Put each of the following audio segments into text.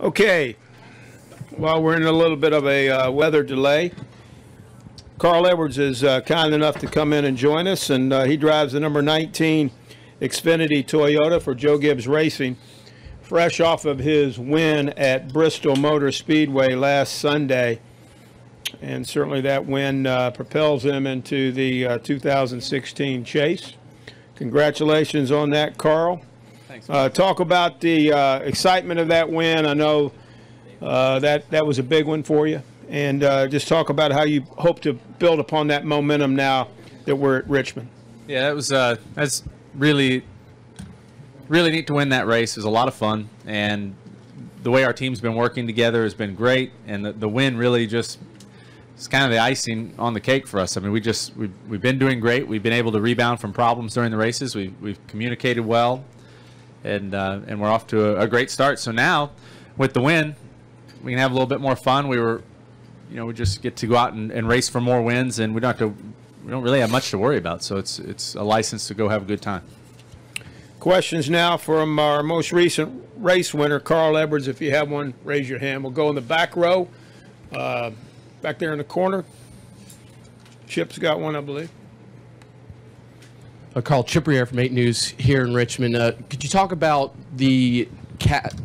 Okay, well, we're in a little bit of a weather delay. Carl Edwards is kind enough to come in and join us, and he drives the number 19 Xfinity Toyota for Joe Gibbs Racing, fresh off of his win at Bristol Motor Speedway last Sunday. And certainly that win propels him into the 2016 chase. Congratulations on that, Carl. Thanks. Talk about the excitement of that win. I know that was a big one for you. And just talk about how you hope to build upon that momentum now that we're at Richmond. Yeah, that was that's really neat to win that race. It was a lot of fun, and the way our team's been working together has been great. And the win really just it's kind of the icing on the cake for us. I mean, we've been doing great. We've been able to rebound from problems during the races. We've communicated well, and we're off to a great start. So now, with the win, we can have a little bit more fun. We just get to go out and race for more wins, and we don't really have much to worry about. So it's a license to go have a good time. Questions now from our most recent race winner, Carl Edwards. If you have one, raise your hand. We'll go in the back row. Back there in the corner. Chip's got one, I believe. Carl, Chip RIR from 8 News here in Richmond. Could you talk about the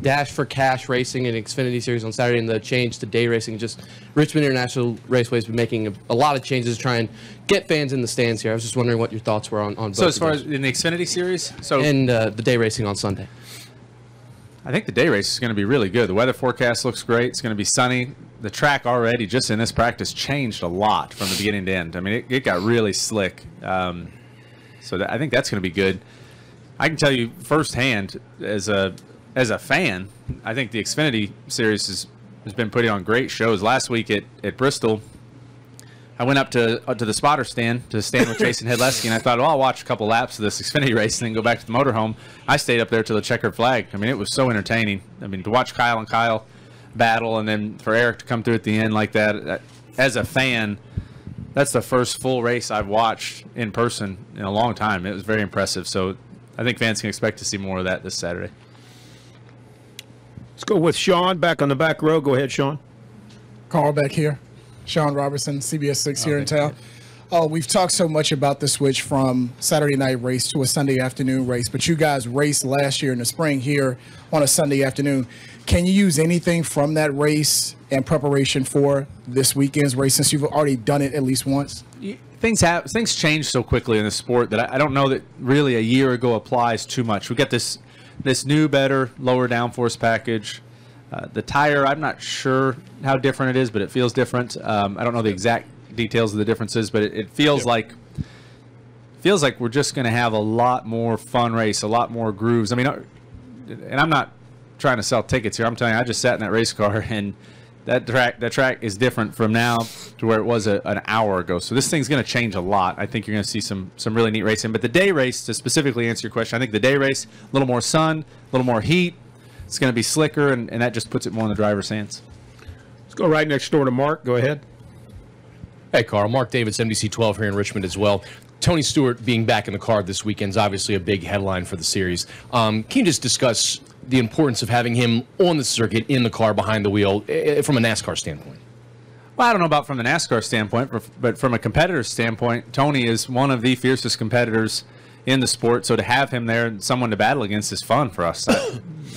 Dash for Cash racing and Xfinity Series on Saturday and the change to day racing? Just Richmond International Raceway has been making a lot of changes to try and get fans in the stands here. I was just wondering what your thoughts were on both. So as far as in the Xfinity Series? And the day racing on Sunday. I think the day race is going to be really good. The weather forecast looks great. It's going to be sunny. The track already, just in this practice, changed a lot from the beginning to end. I mean, it got really slick. I think that's going to be good. I can tell you firsthand, as a fan, I think the Xfinity Series has been putting on great shows. Last week at Bristol, I went up to the spotter stand to stand with Jason Hedleski, and I thought, I'll watch a couple laps of this Xfinity race and then go back to the motorhome. I stayed up there till the checkered flag. I mean, it was so entertaining. I mean, to watch Kyle and Kyle battle, and then for Eric to come through at the end like that, as a fan, that's the first full race I've watched in person in a long time. It was very impressive. So I think fans can expect to see more of that this Saturday. Let's go with Sean back on the back row. Go ahead, Sean. Carl back here. Sean Robertson, CBS 6 here in town. We've talked so much about the switch from Saturday night race to a Sunday afternoon race, but you guys raced last year in the spring here on a Sunday afternoon. Can you use anything from that race in preparation for this weekend's race, since you've already done it at least once? Things change so quickly in the sport that I don't know that really a year ago applies too much. We got this new, better, lower downforce package. The tire, I'm not sure how different it is, but it feels different. I don't know the exact details of the differences, but it feels like we're just going to have a lot more fun race, a lot more grooves. I mean, and I'm not trying to sell tickets here. I'm telling you, I just sat in that race car, and that track is different from now to where it was an hour ago. So this thing's going to change a lot. I think you're going to see some really neat racing. But the day race, to specifically answer your question, I think the day race, a little more sun, a little more heat. It's going to be slicker, and that just puts it more in the driver's hands. Let's go right next door to Mark. Go ahead. Hey, Carl. Mark Davis, NBC 12 here in Richmond as well. Tony Stewart being back in the car this weekend is obviously a big headline for the series. Can you just discuss the importance of having him on the circuit, in the car, behind the wheel, from a NASCAR standpoint? Well, I don't know about from the NASCAR standpoint, but from a competitor's standpoint, Tony is one of the fiercest competitors in the sport. So to have him there and someone to battle against is fun for us.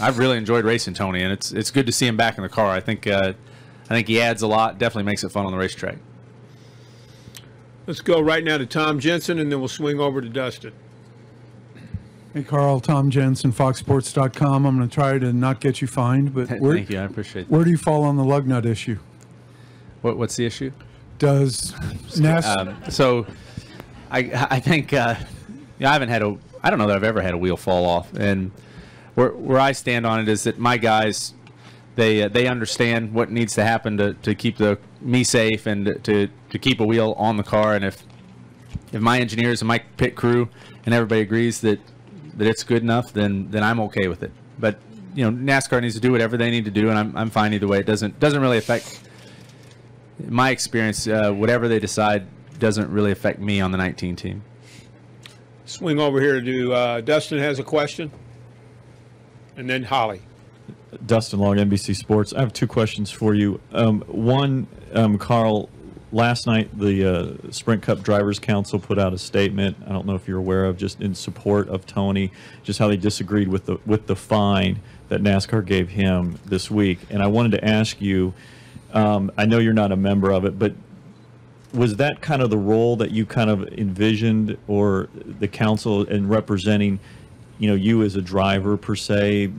I've really enjoyed racing Tony, and it's good to see him back in the car. I think he adds a lot. Definitely makes it fun on the racetrack. Let's go right now to Tom Jensen, and then we'll swing over to Dustin. Hey, Carl, Tom Jensen, FoxSports.com. I'm going to try to not get you fined, but thank you. I appreciate that. Where do you fall on the lug nut issue? What's the issue? Does NASCAR? So I think I haven't had I don't know that I've ever had a wheel fall off, and where I stand on it is that my guys, they understand what needs to happen to keep me safe and to keep a wheel on the car. And if my engineers and my pit crew and everybody agrees that it's good enough, then I'm okay with it. But NASCAR needs to do whatever they need to do, and I'm fine either way. It doesn't really affect my experience. Whatever they decide doesn't really affect me on the 19 team. Swing over here to Dustin has a question, and then Holly. Dustin Long, NBC Sports. I have two questions for you. One, Carl, last night the Sprint Cup Drivers Council put out a statement. I don't know if you're aware of, just in support of Tony, just how they disagreed with the fine that NASCAR gave him this week. And I wanted to ask you, I know you're not a member of it, but was that kind of the role that you kind of envisioned, or the council in representing, you as a driver per se,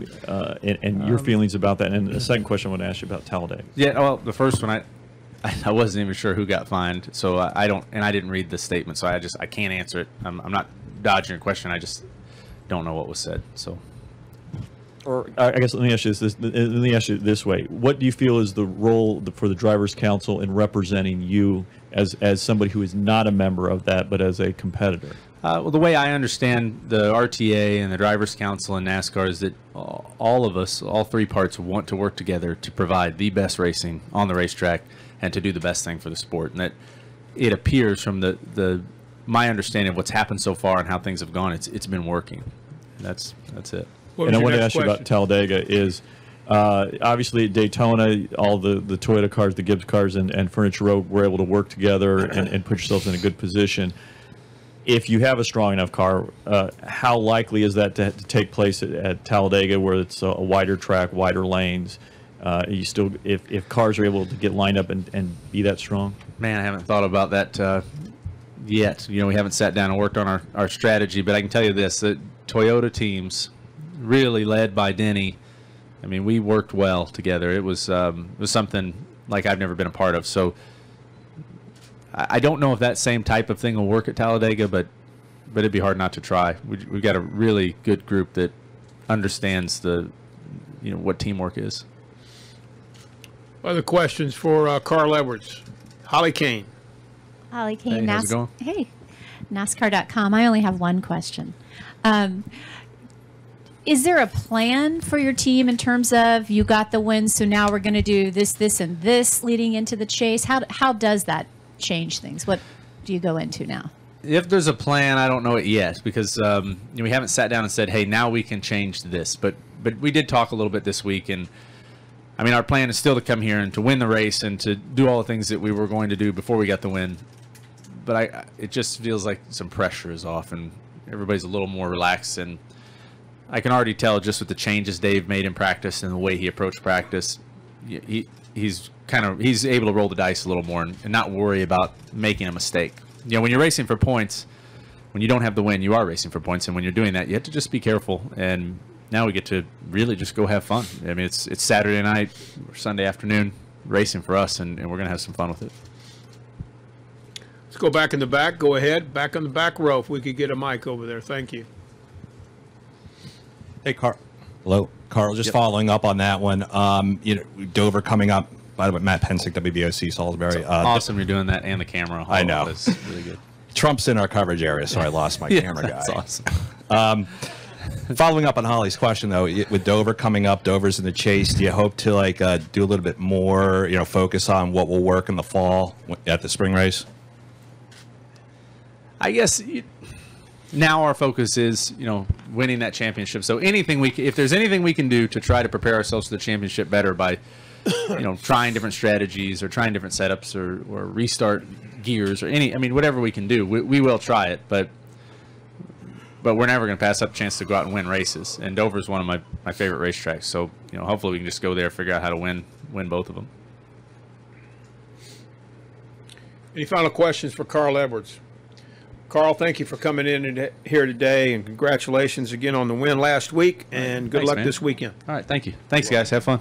and your feelings about that? And the second question I want to ask you about Talladega. Yeah, well, the first one, I wasn't even sure who got fined, so I didn't read the statement, so I can't answer it. I'm not dodging your question. I just don't know what was said. So, or I guess let me ask you this way: what do you feel is the role for the Drivers' Council in representing you as somebody who is not a member of that, but as a competitor? Well, the way I understand the RTA and the Drivers' Council and NASCAR is that all of us, all three parts, want to work together to provide the best racing on the racetrack and to do the best thing for the sport. And that it appears from my understanding of what's happened so far and how things have gone, it's been working. That's it. And I want to ask you about Talladega is, obviously at Daytona, all the Toyota cars, the Gibbs cars, and Furniture Road were able to work together and put yourselves in a good position. If you have a strong enough car, how likely is that to take place at Talladega, where it's a wider track, wider lanes? You still, if cars are able to get lined up and be that strong? Man, I haven't thought about that yet. We haven't sat down and worked on our strategy, but I can tell you this: that Toyota teams, really led by Denny, I mean, we worked well together. It was something like I've never been a part of. So I don't know if that same type of thing will work at Talladega, but it'd be hard not to try. We've got a really good group that understands what teamwork is. Other questions for Carl Edwards? Holly Kane. Holly Kane, Hey, how's it going? Hey, NASCAR.com. I only have one question. Is there a plan for your team in terms of you got the win, so now we're going to do this, this, and this leading into the chase? How does that change things? What do you go into now? If there's a plan, I don't know it yet, because we haven't sat down and said, hey, now we can change this. But we did talk a little bit this week, and I mean, our plan is still to come here and to win the race and to do all the things that we were going to do before we got the win. But it just feels like some pressure is off, and everybody's a little more relaxed. And I can already tell just with the changes Dave made in practice and the way he approached practice, he's able to roll the dice a little more and not worry about making a mistake. When you're racing for points, when you don't have the win, you are racing for points, and when you're doing that, you have to just be careful. And now we get to really just go have fun. I mean, it's Saturday night or Sunday afternoon racing for us, and we're going to have some fun with it. Let's go back in the back. Go ahead. Back on the back row, if we could get a mic over there. Thank you. Hey, Carl. Hello, Carl. Just following up on that one. Dover coming up. By the way, Matt Pensick, WBOC Salisbury. Awesome you're doing that and the camera. I know. That's really good. Trump's in our coverage area, so I lost my camera guy. That's awesome. Following up on Holly's question, though, with Dover coming up, Dover's in the chase. Do you hope to do a little bit more, focus on what will work in the fall at the spring race? I guess now our focus is, winning that championship. So if there's anything we can do to try to prepare ourselves for the championship better by, trying different strategies or trying different setups or restart gears or whatever we can do, we will try it. But we're never going to pass up a chance to go out and win races. And Dover is one of my favorite racetracks. So, hopefully we can just go there, figure out how to win both of them. Any final questions for Carl Edwards? Carl, thank you for coming in here today, and congratulations again on the win last week, and good luck man. this weekend. All right, thank you. Thanks, guys. Have fun.